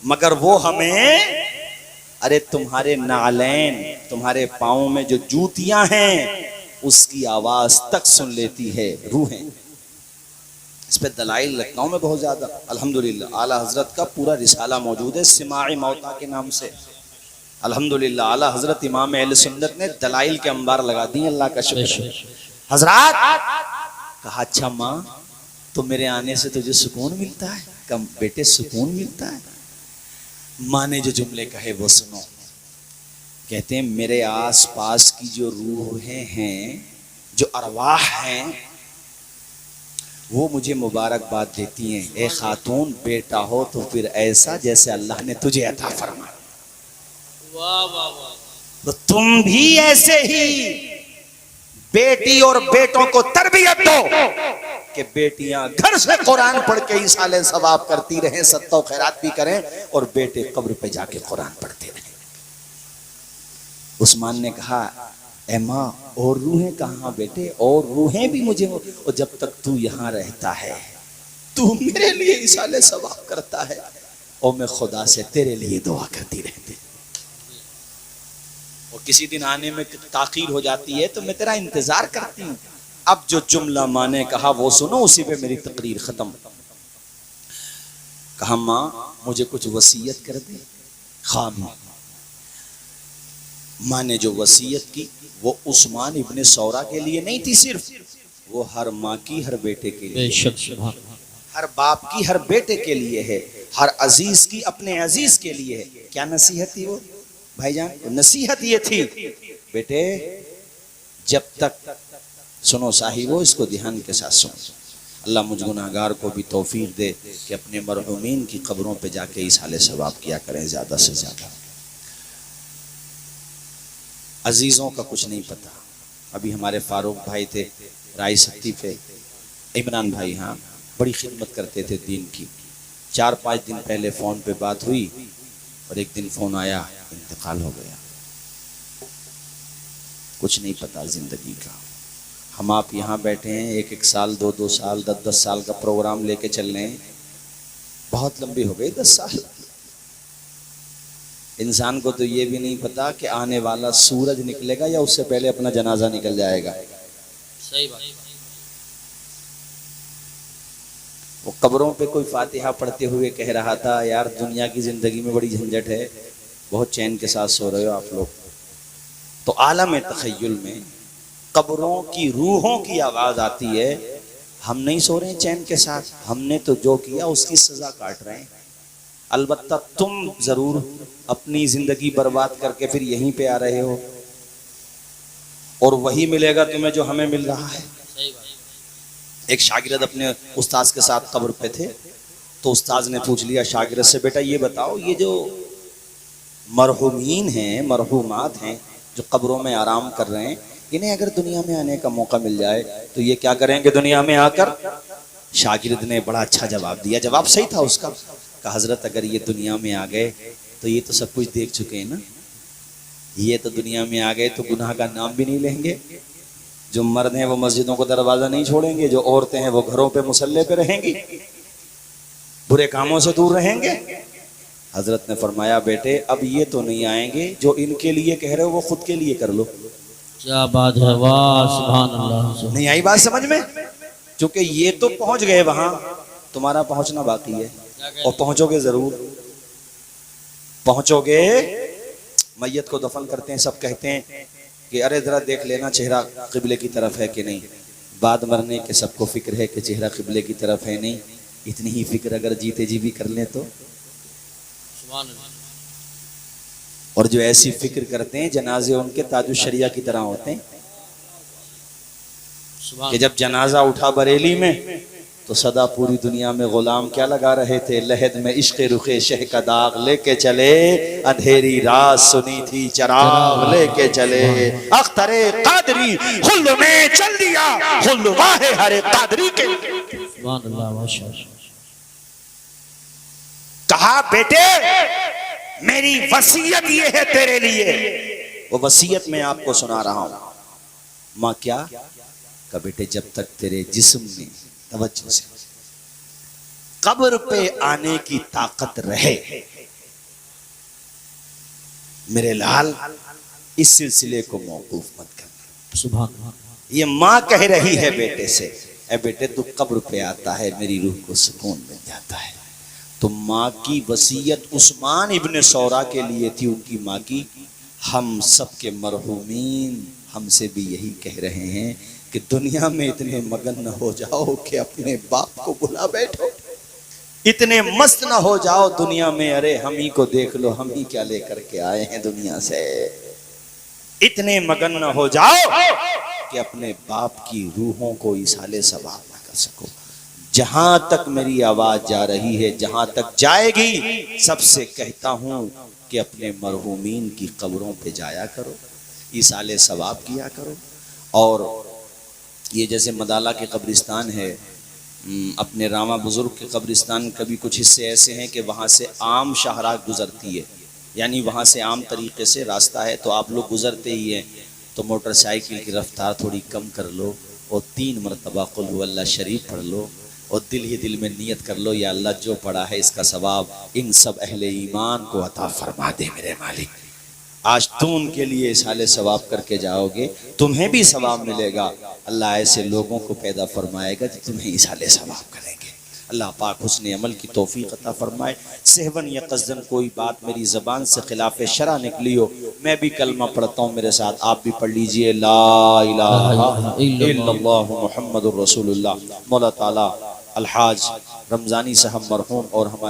मगर वो हमें, अरे तुम्हारे नालैन, तुम्हारे पाँव में जो जूतियां हैं उसकी आवाज तक सुन लेती है रूहें। इस पे दलाइल लखनऊ में बहुत ज्यादा अल्हम्दुलिल्लाह आला हजरत का पूरा रिसाला मौजूद है सिमाई मौता के नाम से। अल्हम्दुलिल्लाह आला हजरत इमाम अहले सुन्नत ने दलाइल के अंबार लगा दी, अल्लाह का शुक्र। हजरत कहा अच्छा माँ तो मेरे आने से तुझे सुकून मिलता है? कम बेटे सुकून मिलता है। माँ ने जो जुमले कहे वो सुनो। कहते हैं मेरे आसपास की जो रूहें हैं, जो अरवाह हैं, वो मुझे मुबारकबाद देती हैं, ए खातून बेटा हो तो फिर ऐसा जैसे अल्लाह ने तुझे अता फरमाया। वाह वाह वाह। तो तुम भी ऐसे ही बेटी और बेटों को तरबियत दो कि बेटियां घर से कुरान पढ़ के इसाले सवाब करती रहें, सत्ता खैरात भी करें, और बेटे कब्र पे जाके कुरान पढ़ते रहें। उस्मान ने कहा ए माँ और रूहें कहाँ बेटे? और रूहें भी मुझे, और जब तक तू यहाँ रहता है तू मेरे लिए इसाले सवाब करता है और मैं खुदा से तेरे लिए दुआ करती रहती, और किसी दिन आने में ताखीर हो जाती है तो मैं तेरा इंतजार करती हूँ। अब जो जुमला माँ ने कहा वो सुनो, उसी पे मेरी तकरीर खत्म। कहा माँ मुझे कुछ वसीयत कर दे। खाम माँ ने जो वसीयत की वो उस्मान इब्ने सौरा के लिए नहीं थी सिर्फ, वो हर माँ की हर बेटे के लिए, बेशक सुभान अल्लाह। हर बाप की हर बेटे के लिए है, हर अजीज की अपने अजीज के लिए है। क्या नसीहत थी वो भाईजान? नसीहत ये थी बेटे जब तक, सुनो साहिबो इसको ध्यान के साथ सुनो, अल्लाह मुझ गुनाहगार को भी तौफीक दे कि अपने मरहूमीन की कब्रों पे जाके इसाले सवाब किया करें ज़्यादा से ज़्यादा। अजीज़ों का कुछ नहीं पता। अभी हमारे फारूक भाई थे राय सत्ती पे, इमरान भाई, हाँ बड़ी खिदमत करते थे दीन की। 4-5 दिन पहले फ़ोन पे बात हुई और एक दिन फ़ोन आया इंतकाल हो गया। कुछ नहीं पता ज़िंदगी का। हम आप यहाँ बैठे हैं 1-1 साल 2-2 साल 10-10 साल का प्रोग्राम लेके चल रहे हैं, बहुत लंबी हो गई 10 साल। इंसान को तो ये भी नहीं पता कि आने वाला सूरज निकलेगा या उससे पहले अपना जनाजा निकल जाएगा। सही बात। वो कब्रों पे कोई फातिहा पढ़ते हुए कह रहा था, यार दुनिया की जिंदगी में बड़ी झंझट है, बहुत चैन के साथ सो रहे हो आप लोग। तो आलम तखय्युल में कब्रों की रूहों की आवाज आती है, हम नहीं सो रहे हैं चैन के साथ, हमने तो जो किया उसकी सजा काट रहे हैं। अलबत्ता तुम जरूर अपनी जिंदगी बर्बाद करके फिर यहीं पे आ रहे हो, और वही मिलेगा तुम्हें जो हमें मिल रहा है। सही बात। एक शागिर्द अपने उस्ताद के साथ कब्र पे थे, तो उस्ताद ने पूछ लिया शागिर्द से, बेटा ये बताओ, ये जो मरहूमीन हैं, मरहूमात हैं, जो कब्रों में आराम कर रहे हैं, इन्हें अगर दुनिया में आने का मौका मिल जाए तो ये क्या करेंगे दुनिया में आकर? शागिर्द ने बड़ा अच्छा जवाब दिया। जवाब सही था उसका। कहा, हजरत अगर ये दुनिया में आ गए तो ये तो सब कुछ देख चुके हैं ना, ये तो दुनिया में आ गए तो गुनाह का नाम भी नहीं लेंगे। जो मर्द हैं वो मस्जिदों को दरवाजा नहीं छोड़ेंगे, जो औरतें हैं वो घरों पे मुसल्ले पे रहेंगी, बुरे कामों से दूर रहेंगे। हजरत ने फरमाया, बेटे अब ये तो नहीं आएंगे, जो इनके लिए कह रहे हो वो खुद के लिए कर लो। क्या बात है, वाह सुभान अल्लाह। नहीं आई बात समझ में? क्योंकि ये तो पहुंच गए वहां, तुम्हारा पहुंचना बाकी है, और पहुंचोगे जरूर, पहुंचोगे। मैयत को दफन करते हैं, सब कहते हैं कि अरे जरा देख लेना चेहरा किबले की तरफ है कि नहीं। बाद मरने के सबको फिक्र है कि चेहरा किबले की तरफ है नहीं। इतनी ही फिक्र अगर जीते जी भी कर लें तो। सुभान अल्लाह। और जो ऐसी फिक्र करते हैं, जनाजे उनके ताजुश शरिया की तरह होते हैं कि जब जनाजा उठा बरेली में तो सदा पूरी दुनिया में गुलाम क्या लगा रहे थे, लहद में इश्क रुखे शह का दाग लेके चले, अंधेरी रात सुनी थी चराग लेके चले, अख्तरे कादरी खुल्ल में चल दिया, खुल्ल वाहे हरे कादरी के। सुभान अल्लाह, माशाअल्लाह। कहा, बेटे मेरी वसीयत ये है तेरे लिए, वो वसीयत मैं आपको सुना रहा हूं। मां क्या? का बेटे जब तक तेरे जिस्म में, तवज्जो से, कब्र पे आने की ताकत रहे, मेरे लाल इस सिलसिले को मौकूफ मत करना। सुभान अल्लाह। ये मां कह रही है बेटे से, ए बेटे तू कब्र पे आता है, मेरी रूह को सुकून मिल जाता है। तो माँ की वसीयत उस्मान इब्न सौरा के लिए थी, उनकी माँ की। हम सब के मरहूमीन हमसे भी यही कह रहे हैं कि दुनिया में इतने मगन न हो जाओ कि अपने बाप को बुला बैठो, इतने मस्त न हो जाओ दुनिया में, अरे हम ही को देख लो, हम ही क्या लेकर के आए हैं दुनिया से। इतने मगन न हो जाओ कि अपने बाप की रूहों को इसाले सवाब न कर सको। जहां तक मेरी आवाज जा रही है, जहां तक जाएगी, सबसे कहता हूं कि अपने मरहूमीन की कब्रों पे जाया करो, इसाले सवाब किया करो। और ये जैसे मदाला के कब्रिस्तान है, अपने रामा बुजुर्ग के कब्रिस्तान, कभी कुछ हिस्से ऐसे हैं कि वहाँ से आम शाहराह गुजरती है, यानी वहाँ से आम तरीके से रास्ता है, तो आप लोग गुजरते ही हैं तो मोटरसाइकिल की रफ्तार थोड़ी कम कर लो और 3 मरतबा कुल हुवल्लाह शरीफ पढ़ लो, और दिल ही दिल में नियत कर लो, या अल्लाह जो पढ़ा है इसका सवाब इन सब अहले ईमान को अता फरमा दे मेरे मालिक। आज तुम उनके लिए इसाले सवाब करके जाओगे, तुम्हें भी सवाब मिलेगा। अल्लाह ऐसे लोगों को पैदा फरमाएगा जो तुम्हें इसाले सवाब करेंगे। अल्लाह पाक हुस्न अमल की तौफीक अता फरमाए। सहवन या कसदन कोई बात मेरी ज़बान से खिलाफ शरा निकली हो, मैं भी कलमा पढ़ता हूँ मेरे साथ, आप भी पढ़ लीजिए, ला इलाहा इल्लल्लाहु मुहम्मदुर रसूलुल्लाह। मौला ताला अलहाज रमज़ानी साहब मरहूम और हमारे